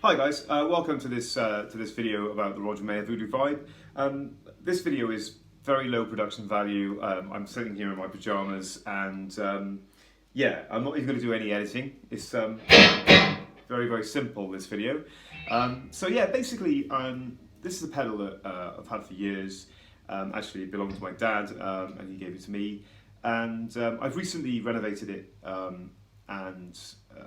Hi guys, welcome to this video about the Roger Mayer Voodoo Vibe. This video is very low production value. I'm sitting here in my pajamas and yeah, I'm not even going to do any editing. It's very simple, this video. So yeah, basically this is a pedal that I've had for years. Actually it belonged to my dad and he gave it to me, and I've recently renovated it, and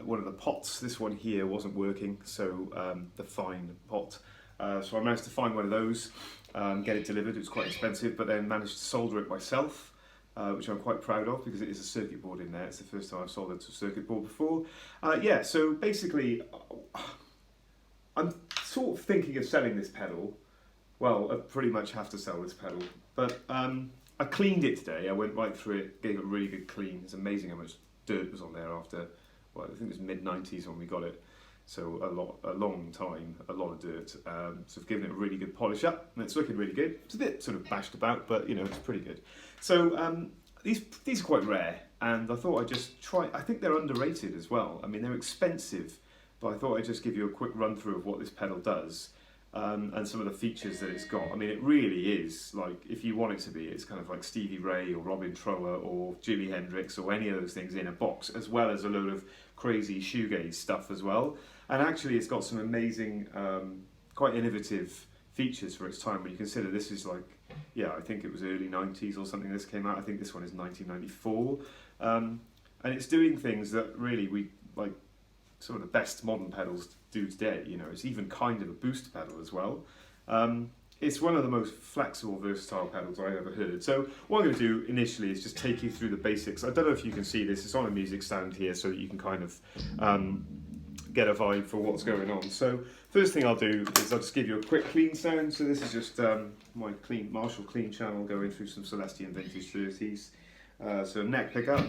one of the pots, this one here, wasn't working, so the fine pot. So I managed to find one of those, get it delivered. It was quite expensive, but then managed to solder it myself, which I'm quite proud of because it is a circuit board in there. It's the first time I've soldered to a circuit board before. Yeah, so basically I'm sort of thinking of selling this pedal. Well, I pretty much have to sell this pedal, but I cleaned it today. I went right through it, gave it a really good clean. It's amazing how much dirt was on there after, well, I think it was mid-90s when we got it, so a long time, a lot of dirt. So I've given it a really good polish up, and it's looking really good. It's a bit sort of bashed about, but you know, it's pretty good. So these are quite rare, and I thought I'd just try. I think they're underrated as well. I mean, they're expensive, but I thought I'd just give you a quick run through of what this pedal does. And some of the features that it's got. I mean, it really is, like, if you want it to be, it's kind of like Stevie Ray or Robin Trower or Jimi Hendrix or any of those things in a box, as well as a load of crazy shoegaze stuff as well. And actually it's got some amazing, quite innovative features for its time when you consider this is like, yeah, I think it was early 90s or something this came out. I think this one is 1994. And it's doing things that really we, like, some of the best modern pedals do today. You know, it's even kind of a boost pedal as well. It's one of the most flexible, versatile pedals I've ever heard. So what I'm going to do initially is just take you through the basics. I don't know if you can see this, it's on a music stand here so that you can kind of get a vibe for what's going on. So first thing I'll do is I'll just give you a quick clean sound. So this is just my Marshall clean channel going through some Celestion Vintage 30s. So neck pickup.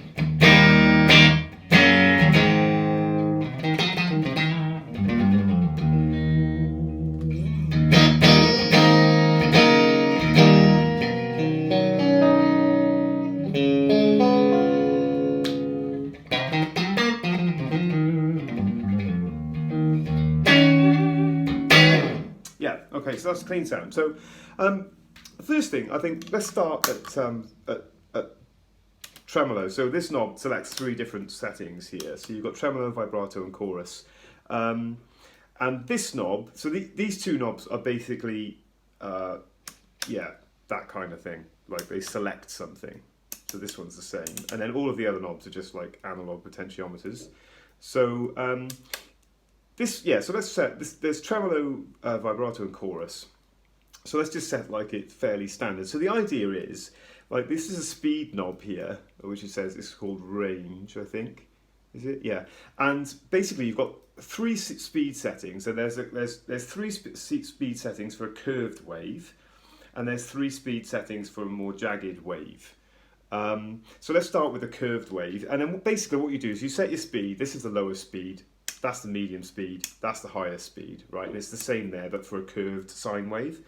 Yeah, okay, so that's clean sound. So the first thing, I think, let's start at Tremolo. So this knob selects 3 different settings here. So you've got Tremolo, Vibrato and Chorus. And this knob, so these 2 knobs are basically, yeah, that kind of thing. Like they select something. So this one's the same. And then all of the other knobs are just like analog potentiometers. So so let's set this. There's Tremolo, Vibrato and Chorus. So let's just set like it fairly standard. So the idea is, like, this is a speed knob here, which it says it's called range, I think. Is it? Yeah. And basically you've got 3 speed settings. And there's 3 speed settings for a curved wave, and there's 3 speed settings for a more jagged wave. So let's start with the curved wave, and then basically what you do is you set your speed. This is the lowest speed. That's the medium speed, that's the highest speed, right? And it's the same there, but for a curved sine wave.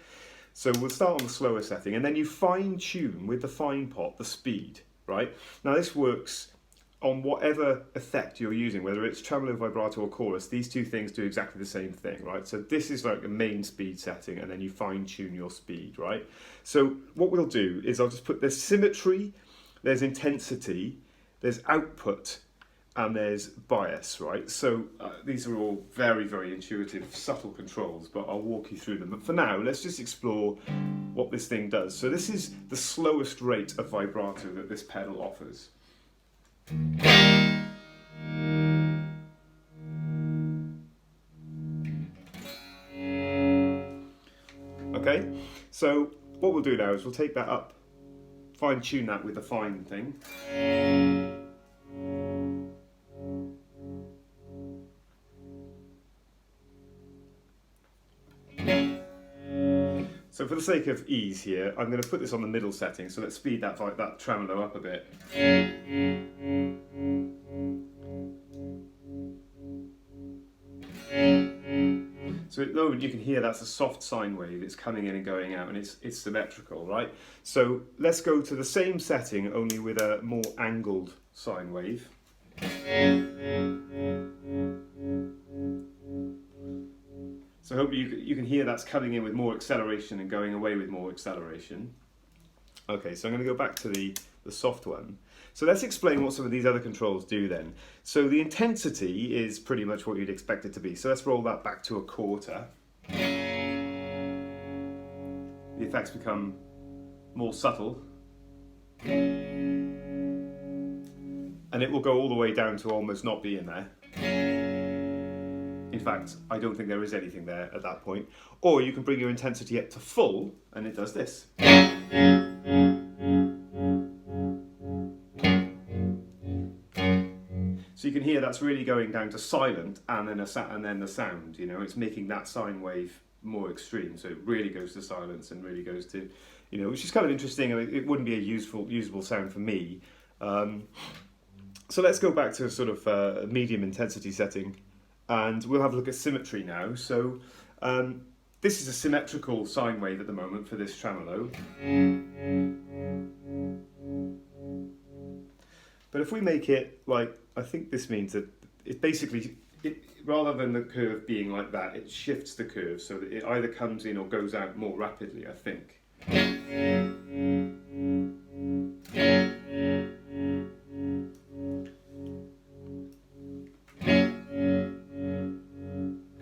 So we'll start on the slower setting, and then you fine tune with the fine pot the speed, right? Now this works on whatever effect you're using, whether it's tremolo, vibrato or chorus. These 2 things do exactly the same thing, right? So this is like a main speed setting, and then you fine tune your speed, right? So what we'll do is I'll just put, there's symmetry, there's intensity, there's output, and there's bias, right? So these are all very intuitive, subtle controls, but I'll walk you through them. But for now, let's just explore what this thing does. So this is the slowest rate of vibrato that this pedal offers. Okay, so what we'll do now is we'll take that up, fine tune that with the fine thing. So for the sake of ease here, I'm going to put this on the middle setting, so let's speed that tremolo up a bit. So at the moment you can hear that's a soft sine wave, it's coming in and going out, and it's symmetrical, right? So let's go to the same setting, only with a more angled sine wave. So hopefully you can hear that's coming in with more acceleration and going away with more acceleration. Okay, so I'm going to go back to the soft one. So let's explain what some of these other controls do then. So the intensity is pretty much what you'd expect it to be. So let's roll that back to a quarter. The effects become more subtle. And it will go all the way down to almost not being there. In fact, I don't think there is anything there at that point. Or you can bring your intensity up to full, and it does this. So you can hear that's really going down to silent, and then the sound. You know, it's making that sine wave more extreme. So it really goes to silence and really goes to, you know, which is kind of interesting. It wouldn't be a usable sound for me. So let's go back to a sort of medium intensity setting, and we'll have a look at symmetry now. So this is a symmetrical sine wave at the moment for this tremolo. But if we make it like, I think this means that it basically, rather than the curve being like that, it shifts the curve so that it either comes in or goes out more rapidly, I think.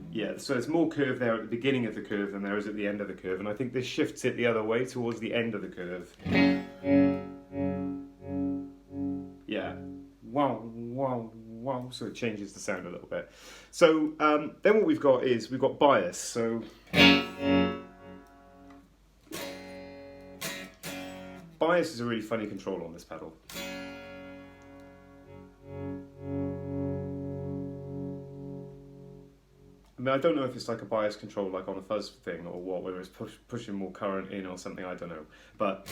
Yeah, so there's more curve there at the beginning of the curve than there is at the end of the curve, and I think this shifts it the other way towards the end of the curve. Yeah, wow, wow, wow, so it changes the sound a little bit. So then what we've got is, we've got bias, so bias is a really funny control on this pedal. I mean, I don't know if it's like a bias control like on a fuzz thing or what, whether it's pushing more current in or something, I don't know. But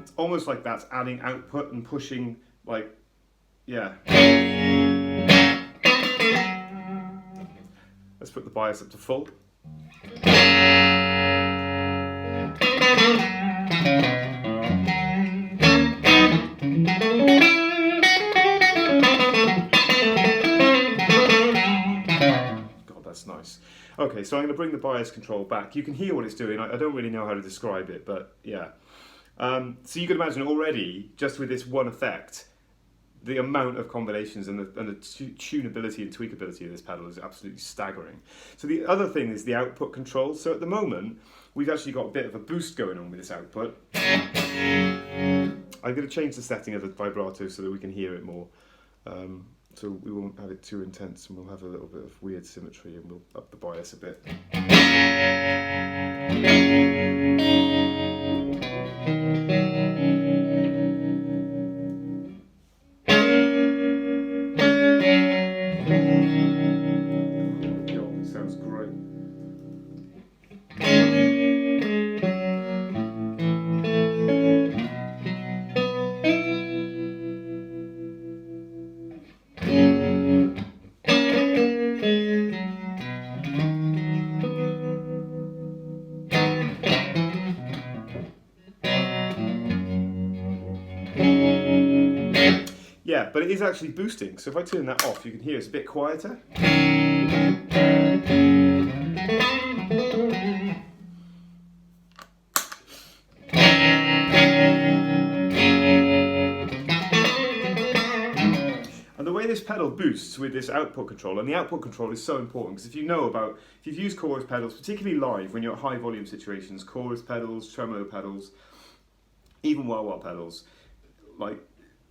it's almost like that's adding output and pushing, like, yeah. Let's put the bias up to full. Nice. Okay, so I'm going to bring the bias control back. You can hear what it's doing. I don't really know how to describe it, but yeah. So you can imagine already, just with this one effect, the amount of combinations and the tunability and tweakability of this pedal is absolutely staggering. So the other thing is the output control. So at the moment, we've actually got a bit of a boost going on with this output. I'm going to change the setting of the vibrato so that we can hear it more. So we won't have it too intense, and we'll have a little bit of weird symmetry, and we'll up the bias a bit. Oh, it sounds great. Yeah, but it is actually boosting. So if I turn that off, you can hear it's a bit quieter. And the way this pedal boosts with this output control, and the output control is so important, because if you've used chorus pedals, particularly live when you're at high volume situations, chorus pedals, tremolo pedals, even wah-wah pedals, like,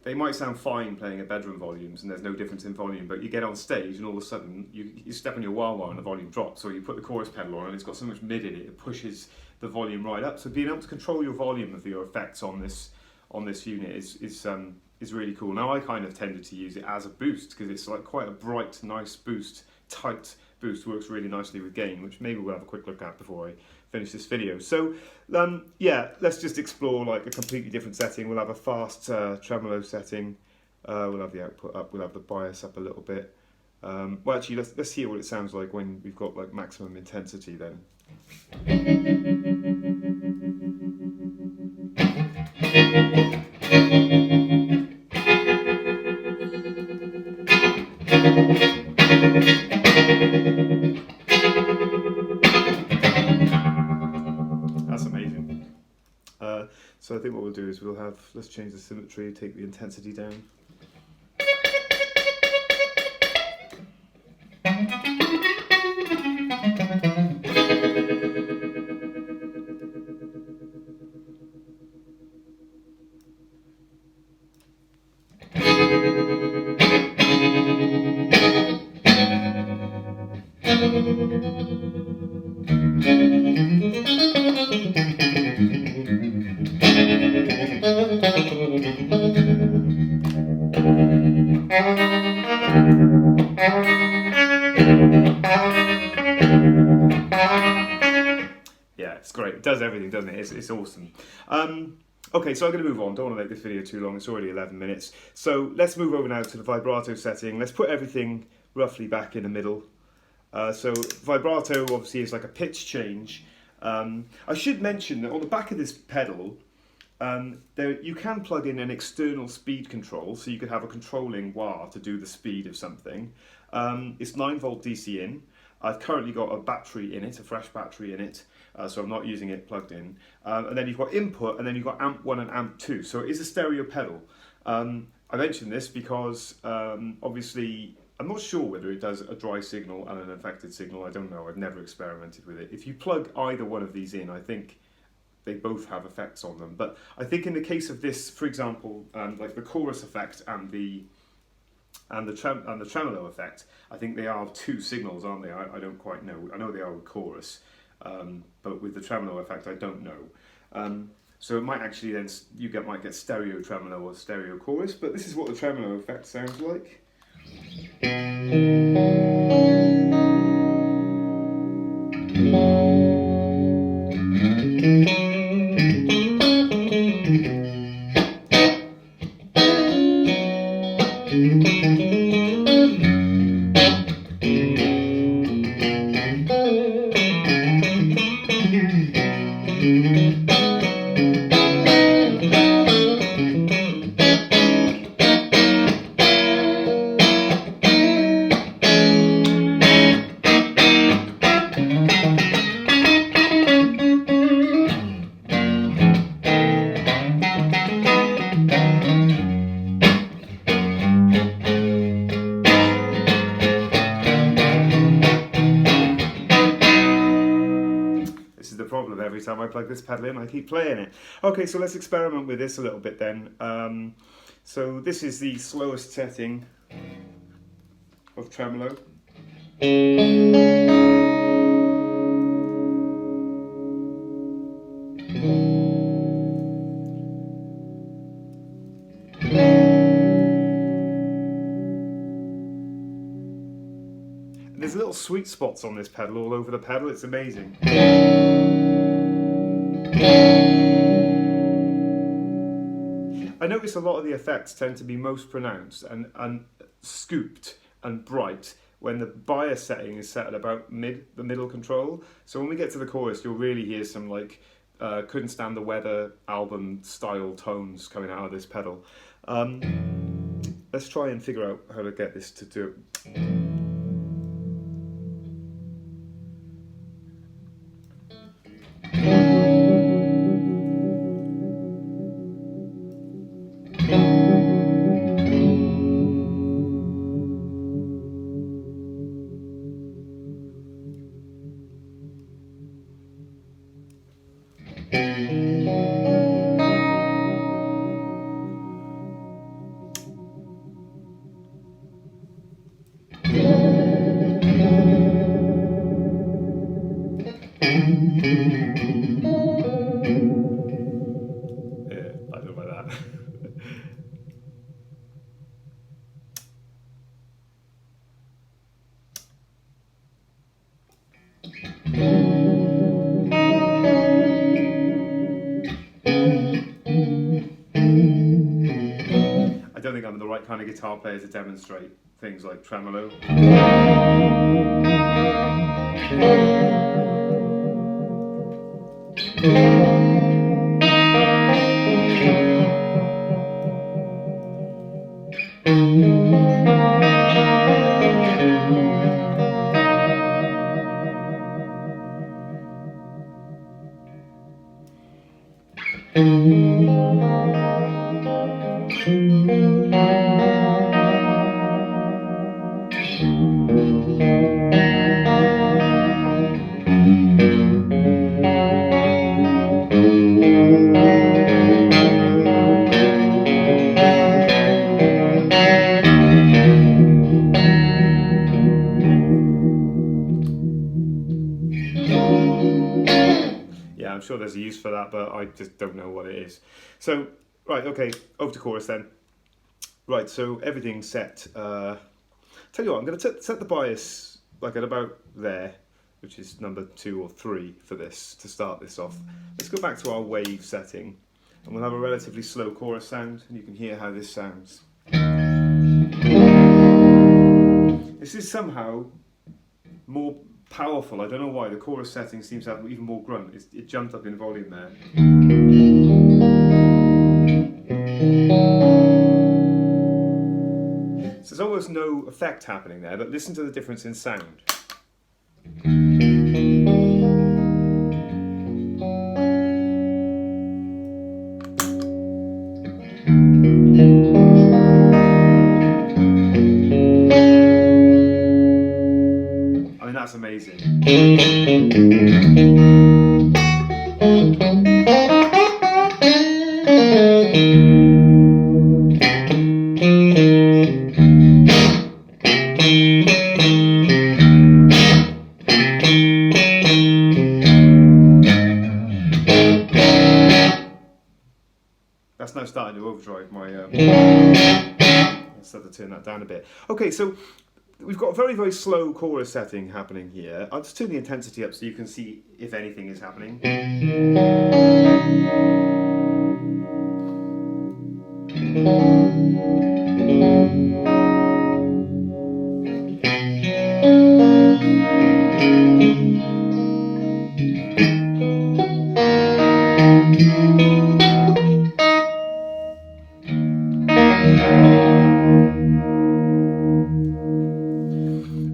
they might sound fine playing at bedroom volumes and there's no difference in volume, but you get on stage and all of a sudden you step on your wah-wah and the volume drops, or you put the chorus pedal on and it's got so much mid in it, it pushes the volume right up. So being able to control your volume of your effects on this unit is really cool. Now I kind of tended to use it as a boost because it's like quite a bright, nice boost, tight boost, works really nicely with gain, which maybe we'll have a quick look at before I finish this video. So yeah, let's just explore like a completely different setting. We'll have a fast tremolo setting, we'll have the output up, we'll have the bias up a little bit. Well, actually, let's hear what it sounds like when we've got like maximum intensity then. That's amazing. So I think what we'll do is let's change the symmetry, take the intensity down. Yeah, it's great. It does everything, doesn't it? It's awesome. Okay, so I'm going to move on. Don't want to make this video too long. It's already 11 minutes. So let's move over now to the vibrato setting. Let's put everything roughly back in the middle. So vibrato obviously is like a pitch change. I should mention that on the back of this pedal, you can plug in an external speed control, so you could have a controlling wah to do the speed of something. It's 9-volt DC in. I've currently got a battery in it, a fresh battery in it, so I'm not using it plugged in. And then you've got input, and then you've got amp 1 and amp 2, so it is a stereo pedal. I mentioned this because obviously I'm not sure whether it does a dry signal and an affected signal. I don't know, I've never experimented with it. If you plug either one of these in, I think they both have effects on them. But I think in the case of this, for example, like the chorus effect and the tremolo effect, I think they are two signals, aren't they? I don't quite know. I know they are with chorus, but with the tremolo effect, I don't know. So it might actually then might get stereo tremolo or stereo chorus. But this is what the tremolo effect sounds like. Problem every time I plug this pedal in, I keep playing it. Okay, so let's experiment with this a little bit then. So this is the slowest setting of tremolo. There's little sweet spots on this pedal all over the pedal, it's amazing. I notice a lot of the effects tend to be most pronounced and scooped and bright when the bias setting is set at about the middle control. So when we get to the chorus, you'll really hear some like Couldn't Stand the Weather album style tones coming out of this pedal. Let's try and figure out how to get this to do it. I don't know about that. I don't think I'm the right kind of guitar player to demonstrate things like tremolo. sure there's a use for that, but I just don't know what it is. So, right, okay, over to chorus then. Right, so everything's set. Tell you what, I'm going to set the bias like at about there, which is number 2 or 3 for this, to start this off. Let's go back to our wave setting, and we'll have a relatively slow chorus sound, and you can hear how this sounds. This is somehow more powerful. I don't know why. The chorus setting seems to have even more grunt. It jumped up in volume there. So there's almost no effect happening there, but listen to the difference in sound. I mean, that's amazing. That's now starting to overdrive my... Let's have to turn that down a bit. Okay, so we've got a very, very slow chorus setting happening here. I'll just turn the intensity up so you can see if anything is happening.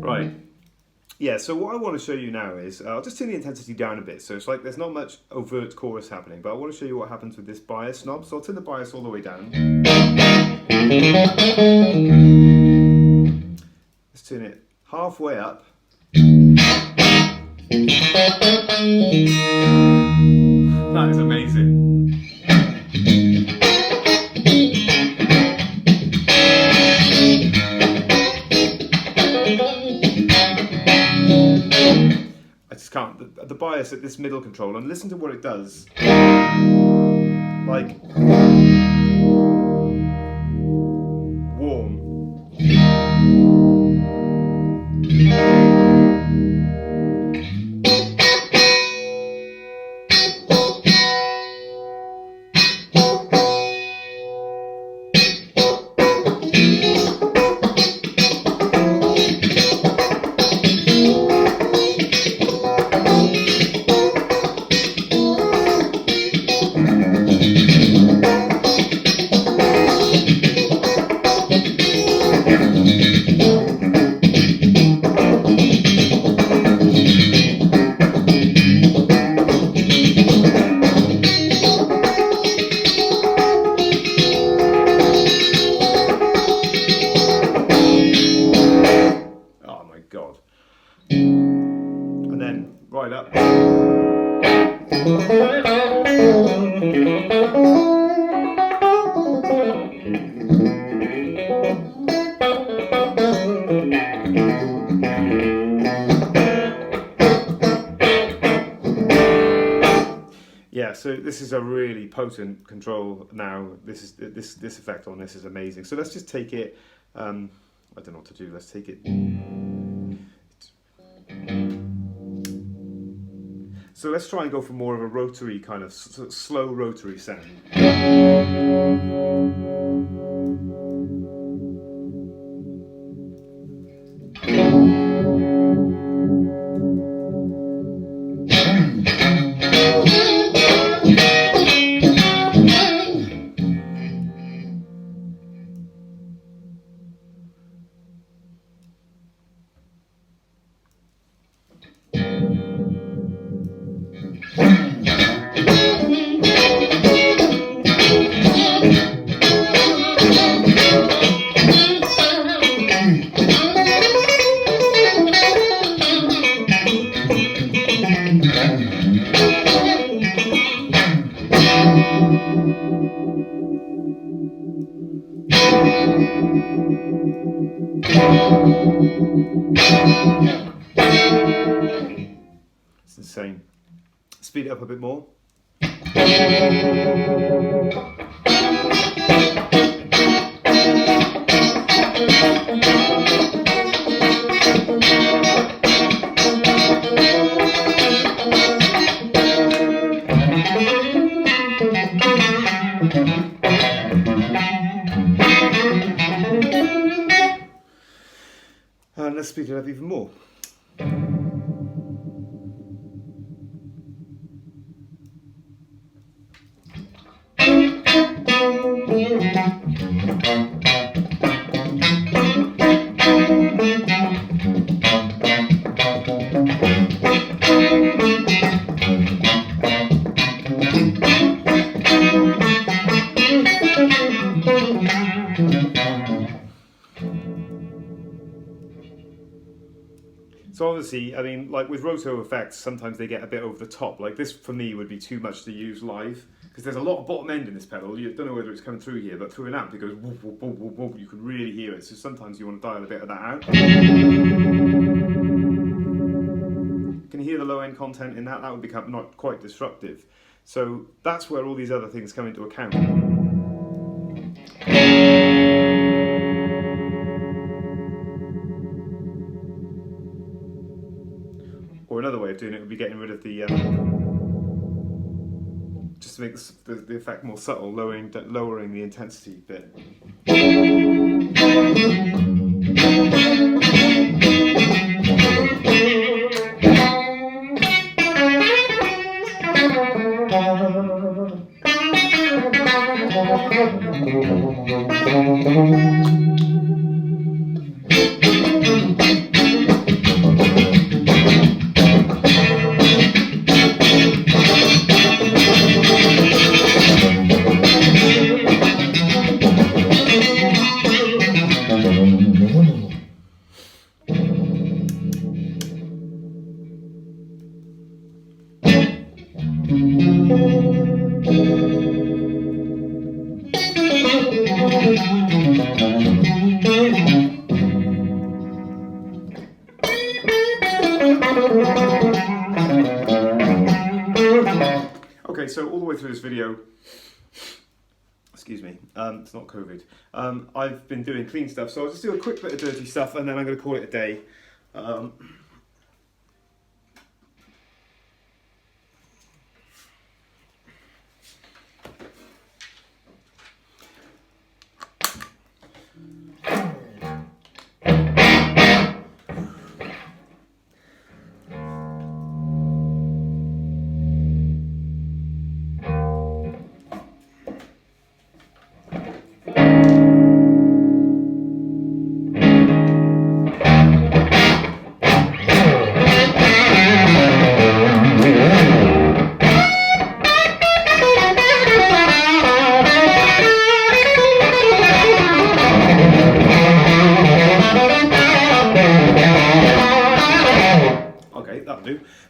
Right, yeah, so what I want to show you now is, I'll just turn the intensity down a bit, so it's like there's not much overt chorus happening, but I want to show you what happens with this bias knob, so I'll turn the bias all the way down. Let's turn it halfway up. That is amazing. I just can't. The bias at this middle control, and listen to what it does. Like, warm. God. And then right up. Yeah, so this is a really potent control now. This effect on this is amazing. So let's just take it. I don't know what to do. Let's take it. So let's try and go for more of a rotary kind of slow rotary sound. It's insane. Speed it up a bit more. And let's speed it up even more. So obviously, I mean, like with roto effects, sometimes they get a bit over the top. Like this, for me, would be too much to use live, because there's a lot of bottom end in this pedal. You don't know whether it's coming through here, but through an amp, it goes whoop, whoop, whoop, whoop, whoop. You can really hear it. So sometimes you want to dial a bit of that out. Can you hear the low end content in that? That would become not quite disruptive. So that's where all these other things come into account. Or another way of doing it would be getting rid of the, just to make the effect more subtle, lowering the intensity bit. Okay, so all the way through this video, excuse me, it's not COVID, I've been doing clean stuff, so I'll just do a quick bit of dirty stuff and then I'm going to call it a day.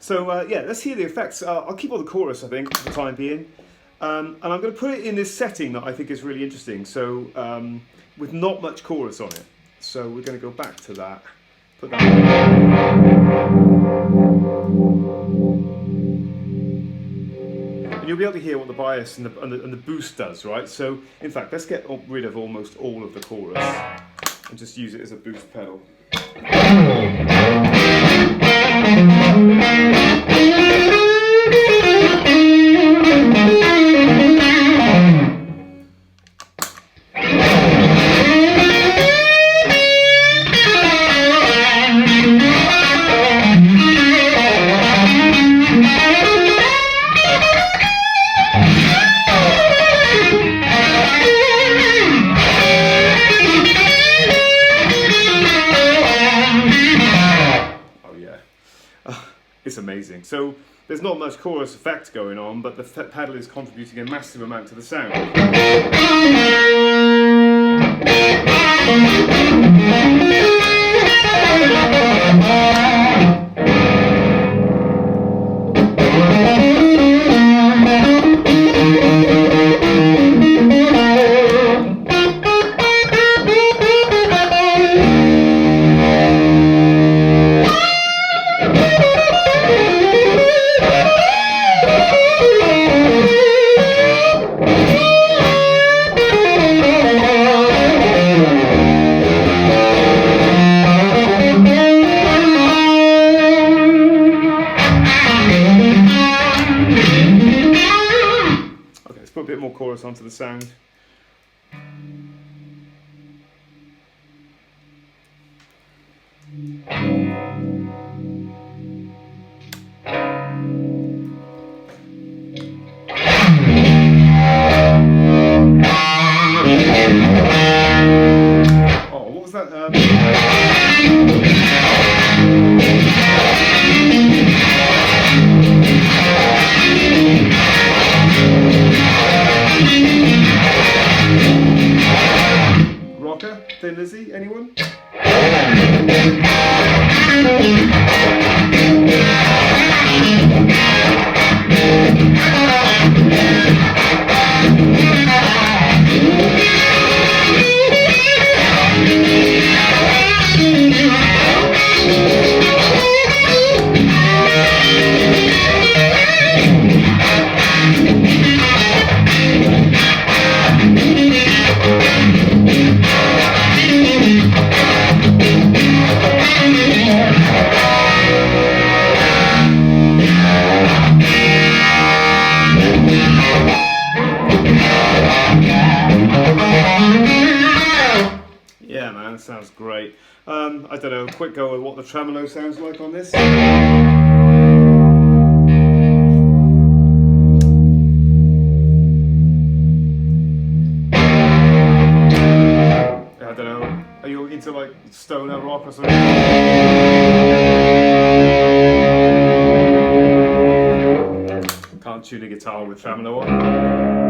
So yeah, let's hear the effects. I'll keep all the chorus, I think, for the time being. And I'm going to put it in this setting that I think is really interesting, so with not much chorus on it. So we're going to go back to that. Put that. And you'll be able to hear what the bias and the boost does, right? So in fact, let's get rid of almost all of the chorus and just use it as a boost pedal. It's amazing. So there's not much chorus effect going on, but the pedal is contributing a massive amount to the sound. chorus onto the sound. Oh, what was that? Rocker, Thin Lizzy, anyone? Yeah, man, sounds great. I don't know, quick go with what the tremolo sounds like on this. I don't know, are you into like stoner rock or something? Can't tune a guitar with tremolo on.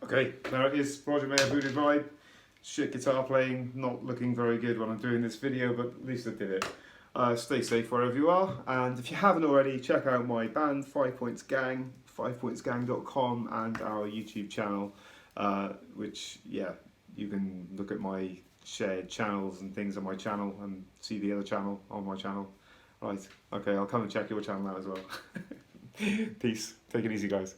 Okay, there it is, Roger Mayer Voodoo Vibe. Shit guitar playing, not looking very good when I'm doing this video, but at least I did it. Stay safe wherever you are, and if you haven't already, check out my band 5 Points Gang, 5pointsgang.com, and our YouTube channel, which, yeah, you can look at my shared channels and things on my channel and see the other channel on my channel. Right, okay, I'll come and check your channel out as well. Peace, take it easy guys.